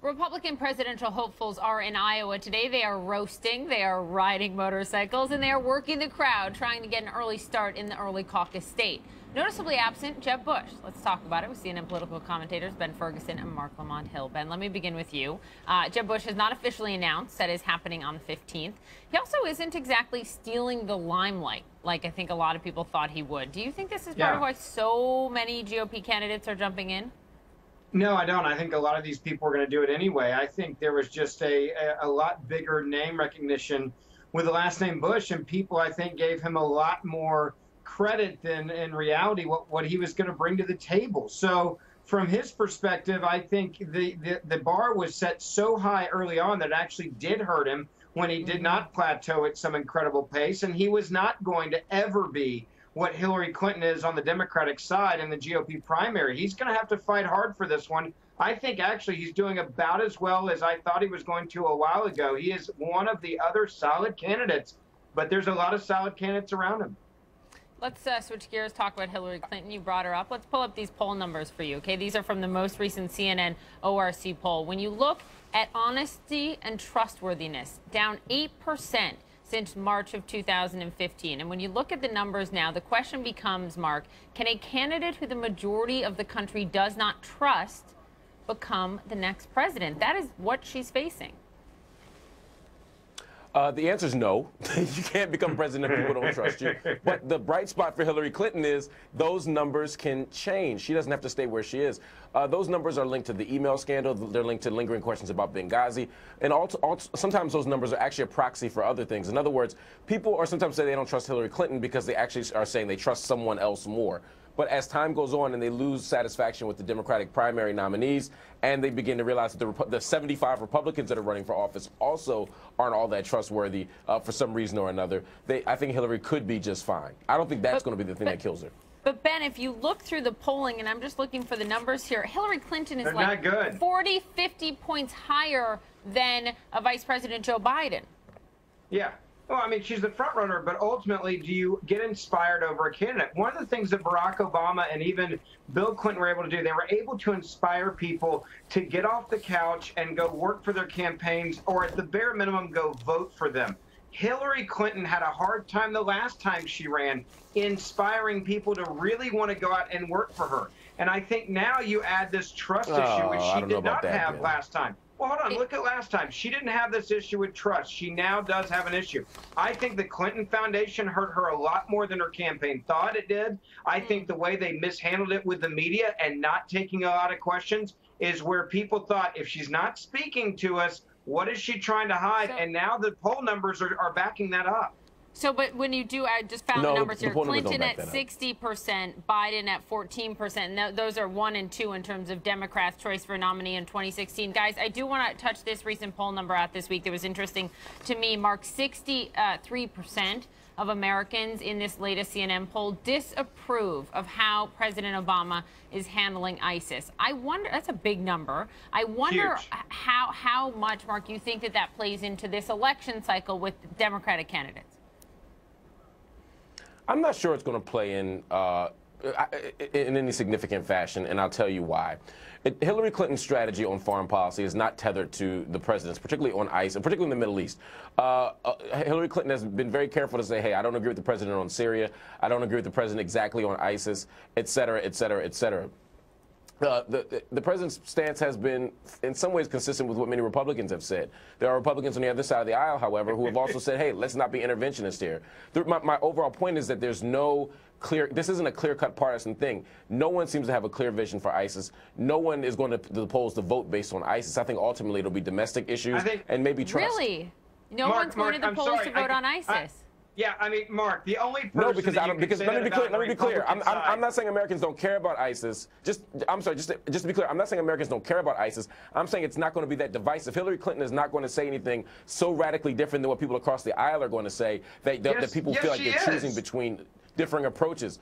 Republican presidential hopefuls are in Iowa today. They are roasting, they are riding motorcycles, and they are working the crowd, trying to get an early start in the early caucus state. Noticeably absent, Jeb Bush. Let's talk about it with CNN political commentators Ben Ferguson and Marc Lamont Hill. Ben, let me begin with you. Jeb Bush has not officially announced that is happening on the 15th. He also isn't exactly stealing the limelight like I think a lot of people thought he would. Do you think this is part of why so many GOP candidates are jumping in? No, I don't. I think a lot of these people are going to do it anyway. I think there was just a lot bigger name recognition with the last name Bush, and people, I think, gave him a lot more credit than in reality what he was going to bring to the table. So from his perspective, I think the bar was set so high early on that it actually did hurt him when he did not plateau at some incredible pace, and he was not going to ever be what Hillary Clinton is on the Democratic side in the GOP primary. He's going to have to fight hard for this one. I think actually he's doing about as well as I thought he was going to a while ago. He is one of the other solid candidates, but there's a lot of solid candidates around him. Let's switch gears, talk about Hillary Clinton. You brought her up. Let's pull up these poll numbers for you, okay? These are from the most recent CNN ORC poll. When you look at honesty and trustworthiness, down 8% since March of 2015. And when you look at the numbers now, the question becomes, Marc, can a candidate who the majority of the country does not trust become the next president? That is what she's facing. The answer is no. You can't become president if people don't trust you. But the bright spot for Hillary Clinton is those numbers can change. She doesn't have to stay where she is. Those numbers are linked to the email scandal. They're linked to lingering questions about Benghazi. And sometimes those numbers are actually a proxy for other things. In other words, people are sometimes say they don't trust Hillary Clinton because they actually are saying they trust someone else more. But as time goes on and they lose satisfaction with the Democratic primary nominees and they begin to realize that the 75 Republicans that are running for office also aren't all that trustworthy for some reason or another, I think Hillary could be just fine. I don't think that's going to be the thing that kills her. But, Ben, if you look through the polling, and I'm just looking for the numbers here, Hillary Clinton is like 40, 50 points higher than Vice President Joe Biden. Yeah. Well, I mean, she's the front runner, but ultimately, do you get inspired over a candidate? One of the things that Barack Obama and even Bill Clinton were able to do, they were able to inspire people to get off the couch and go work for their campaigns, or at the bare minimum, go vote for them. Hillary Clinton had a hard time the last time she ran, inspiring people to really want to go out and work for her. And I think now you add this trust issue, which she did not have last time. Well, hold on. Look at last time. She didn't have this issue with trust. She now does have an issue. I think the Clinton Foundation hurt her a lot more than her campaign thought it did. I think the way they mishandled it with the media and not taking a lot of questions is where people thought, if she's not speaking to us, what is she trying to hide? And now the poll numbers are backing that up. So, but when you do, I just found the numbers here. Clinton at 60%, Biden at 14%. Those are 1 and 2 in terms of Democrats' choice for nominee in 2016. Guys, I do want to touch this recent poll number out this week that was interesting to me. Marc, 63% of Americans in this latest CNN poll disapprove of how President Obama is handling ISIS. I wonder, that's a big number. I wonder how much, Marc, you think that plays into this election cycle with Democratic candidates. I'm not sure it's going to play in any significant fashion, and I'll tell you why. Hillary Clinton's strategy on foreign policy is not tethered to the president's, particularly on ISIS, and particularly in the Middle East. Hillary Clinton has been very careful to say, hey, I don't agree with the president on Syria. I don't agree with the president exactly on ISIS, et cetera, et cetera, et cetera. The president's stance has been, in some ways, consistent with what many Republicans have said. There are Republicans on the other side of the aisle, however, who have also said, hey, let's not be interventionist here. My overall point is that there's no clear, this isn't a clear-cut partisan thing. No one seems to have a clear vision for ISIS. No one is going to the polls to vote based on ISIS. I think ultimately it'll be domestic issues and maybe trust. Really? No one's going to the polls to vote on ISIS? Yeah, I mean, Marc, the only person no, because let me be clear. I'm not saying Americans don't care about ISIS. Just to be clear, I'm not saying Americans don't care about ISIS. I'm saying it's not going to be that divisive. Hillary Clinton is not going to say anything so radically different than what people across the aisle are going to say that people feel like they're choosing between differing approaches.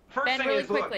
First thing is, look,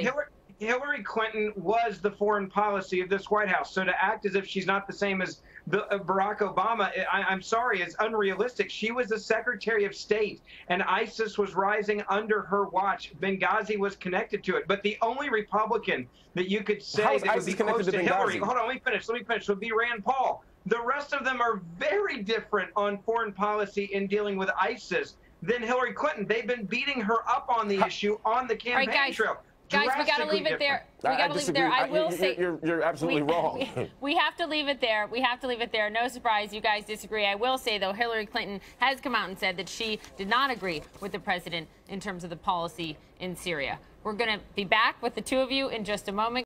Hillary Clinton was the foreign policy of this White House. So to act as if she's not the same as Barack Obama, I'm sorry, is unrealistic. She was the Secretary of State, and ISIS was rising under her watch. Benghazi was connected to it. But the only Republican that you could say that would be close to Hillary, hold on, let me finish, would be Rand Paul. The rest of them are very different on foreign policy in dealing with ISIS than Hillary Clinton. They've been beating her up on the issue on the campaign trail. Guys, we got to leave it there. We got to leave it there. I will say you're absolutely wrong. We have to leave it there. We have to leave it there. No surprise, you guys disagree. I will say, though, Hillary Clinton has come out and said that she did not agree with the president in terms of the policy in Syria. We're going to be back with the two of you in just a moment.